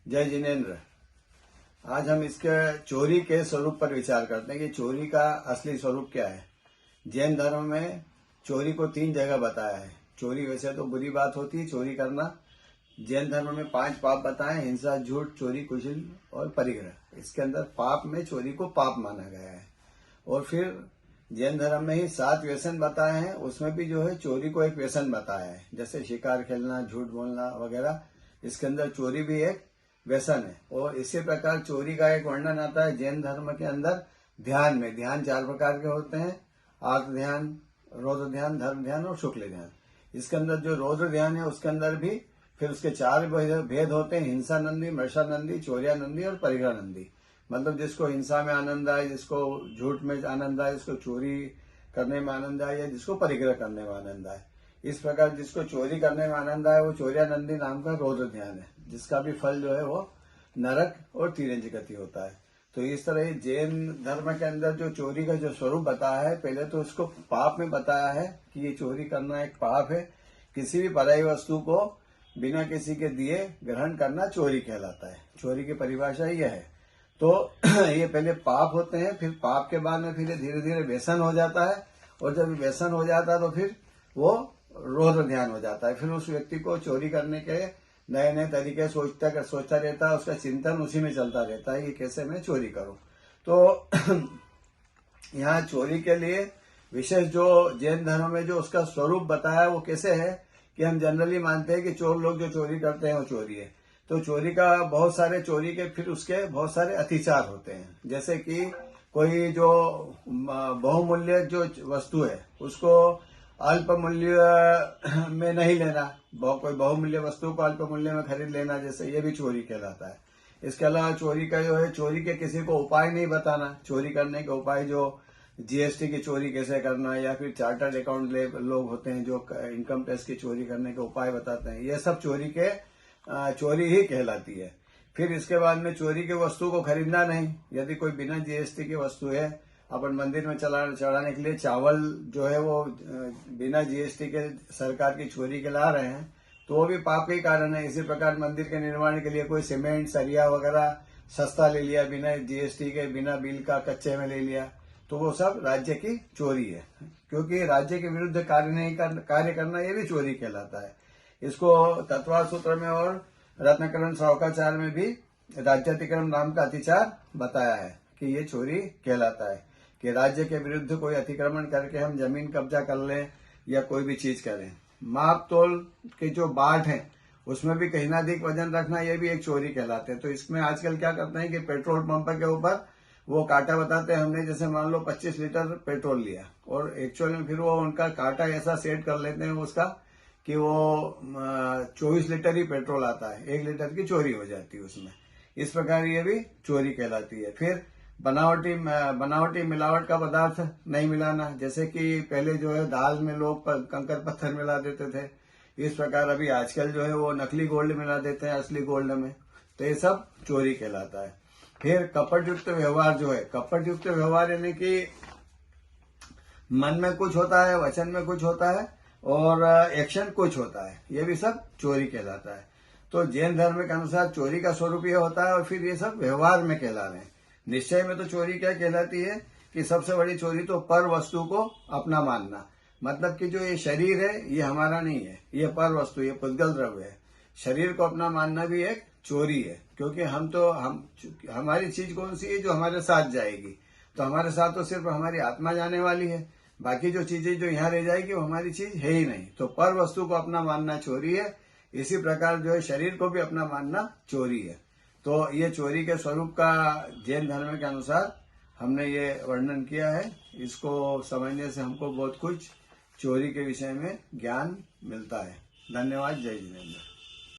जय जिनेन्द्र। आज हम इसके चोरी के स्वरूप पर विचार करते हैं कि चोरी का असली स्वरूप क्या है। जैन धर्म में चोरी को 3 जगह बताया है। चोरी वैसे तो बुरी बात होती है चोरी करना। जैन धर्म में 5 पाप बताए, हिंसा, झूठ, चोरी, कुशल और परिग्रह। इसके अंदर पाप में चोरी को पाप माना गया है। और फिर जैन धर्म में ही 7 व्यसन बताए हैं, उसमें भी जो है चोरी को एक व्यसन बताया है। जैसे शिकार खेलना, झूठ बोलना वगैरह, इसके अंदर चोरी भी एक व्यसन है। और इसी प्रकार चोरी का एक वर्णन आता है जैन धर्म के अंदर ध्यान में। ध्यान 4 प्रकार के होते हैं, आत्म ध्यान, रौद्र ध्यान, धर्म ध्यान और शुक्ल ध्यान। इसके अंदर जो रौद्र ध्यान है उसके अंदर भी फिर उसके 4 भेद होते हैं, हिंसा नंदी, मर्षा नंदी, चौर्या नंदी और परिग्रह नंदी। मतलब जिसको हिंसा में आनंद आए, जिसको झूठ में आनंद आए, जिसको चोरी करने में आनंद आए, या जिसको परिग्रह करने में आनंद आए। इस प्रकार जिसको चोरी करने में आनंद आए वो चौर्या नंदी नाम का रौद्र ध्यान है, जिसका भी फल जो है वो नरक और तिरंज गति होता है। तो इस तरह जैन धर्म के अंदर जो चोरी का जो स्वरूप बताया है, पहले तो इसको पाप में बताया है कि ये चोरी करना एक पाप है। किसी भी पराई वस्तु को बिना किसी के दिए ग्रहण करना चोरी कहलाता है। चोरी की परिभाषा यह है। तो ये पहले पाप होते हैं, फिर पाप के बाद में फिर धीरे धीरे व्यसन हो जाता है, और जब व्यसन हो जाता है तो फिर वो रौद्र ध्यान हो जाता है। फिर उस व्यक्ति को चोरी करने के नए नए तरीके सोचता रहता है, उसका चिंतन उसी में चलता रहता है कि कैसे मैं चोरी करूं। तो यहाँ चोरी के लिए विशेष जो जैन धर्म में जो उसका स्वरूप बताया है वो कैसे है कि हम जनरली मानते हैं कि चोर लोग जो चोरी करते हैं वो चोरी है। तो चोरी का बहुत सारे चोरी के फिर उसके बहुत सारे अतिचार होते हैं। जैसे कि कोई जो बहुमूल्य जो वस्तु है उसको अल्प मूल्य में नहीं लेना, कोई बहुमूल्य वस्तु को अल्प मूल्य में खरीद लेना, जैसे ये भी चोरी कहलाता है। इसके अलावा चोरी का जो है, चोरी के किसी को उपाय नहीं बताना। चोरी करने के उपाय जो जीएसटी की चोरी कैसे करना, या फिर चार्टर्ड अकाउंट लोग होते हैं जो इनकम टैक्स की चोरी करने के उपाय बताते हैं, ये सब चोरी ही कहलाती है। फिर इसके बाद में चोरी की वस्तु को खरीदना नहीं। यदि कोई बिना जीएसटी की वस्तु है, अपन मंदिर में चढ़ाने के लिए चावल जो है वो बिना जीएसटी के सरकार की चोरी के ला रहे हैं, तो वो भी पाप के कारण है। इसी प्रकार मंदिर के निर्माण के लिए कोई सीमेंट, सरिया वगैरह सस्ता ले लिया, बिना जीएसटी के, बिना बिल का कच्चे में ले लिया, तो वो सब राज्य की चोरी है। क्योंकि राज्य के विरुद्ध कार्य करना ये भी चोरी कहलाता है। इसको तत्वार सूत्र में और रत्नकरण श्रावकाचार में भी राज्यातिक्रमण नाम का अतिचार बताया है कि ये चोरी कहलाता है, कि राज्य के विरुद्ध कोई अतिक्रमण करके हम जमीन कब्जा कर लें या कोई भी चीज करें। माप तोल के जो बाट है उसमें भी कहीं ना अधिक वजन रखना, ये भी एक चोरी कहलाते हैं। तो इसमें आजकल क्या करते हैं कि पेट्रोल पंप के ऊपर वो कांटा बताते हैं, हमने जैसे मान लो 25 लीटर पेट्रोल लिया, और एक्चुअल में फिर वो उनका कांटा ऐसा सेट कर लेते हैं उसका कि वो 24 लीटर ही पेट्रोल आता है, 1 लीटर की चोरी हो जाती है उसमें। इस प्रकार ये भी चोरी कहलाती है। फिर बनावटी मिलावट का पदार्थ नहीं मिलाना, जैसे कि पहले जो है दाल में लोग कंकर पत्थर मिला देते थे, इस प्रकार अभी आजकल जो है वो नकली गोल्ड मिला देते हैं असली गोल्ड में, तो ये सब चोरी कहलाता है। फिर कपट युक्त व्यवहार जो है, कपट युक्त व्यवहार यानी कि मन में कुछ होता है, वचन में कुछ होता है और एक्शन कुछ होता है, ये भी सब चोरी कहलाता है। तो जैन धर्म के अनुसार चोरी का स्वरूप ये होता है, और फिर ये सब व्यवहार में कहला रहे हैं। निश्चय में तो चोरी क्या कहलाती है कि सबसे बड़ी चोरी तो पर वस्तु को अपना मानना। मतलब कि जो ये शरीर है ये हमारा नहीं है, ये पर वस्तु, ये पुद्गल द्रव्य है। शरीर को अपना मानना भी एक चोरी है, क्योंकि हमारी चीज कौन सी है जो हमारे साथ जाएगी। तो हमारे साथ तो सिर्फ हमारी आत्मा जाने वाली है, बाकी जो चीजें जो यहाँ रह जाएगी वो हमारी चीज है ही नहीं। तो पर वस्तु को अपना मानना चोरी है। इसी प्रकार जो है शरीर को भी अपना मानना चोरी है। तो ये चोरी के स्वरूप का जैन धर्म के अनुसार हमने ये वर्णन किया है। इसको समझने से हमको बहुत कुछ चोरी के विषय में ज्ञान मिलता है। धन्यवाद। जय जिनेन्द्र।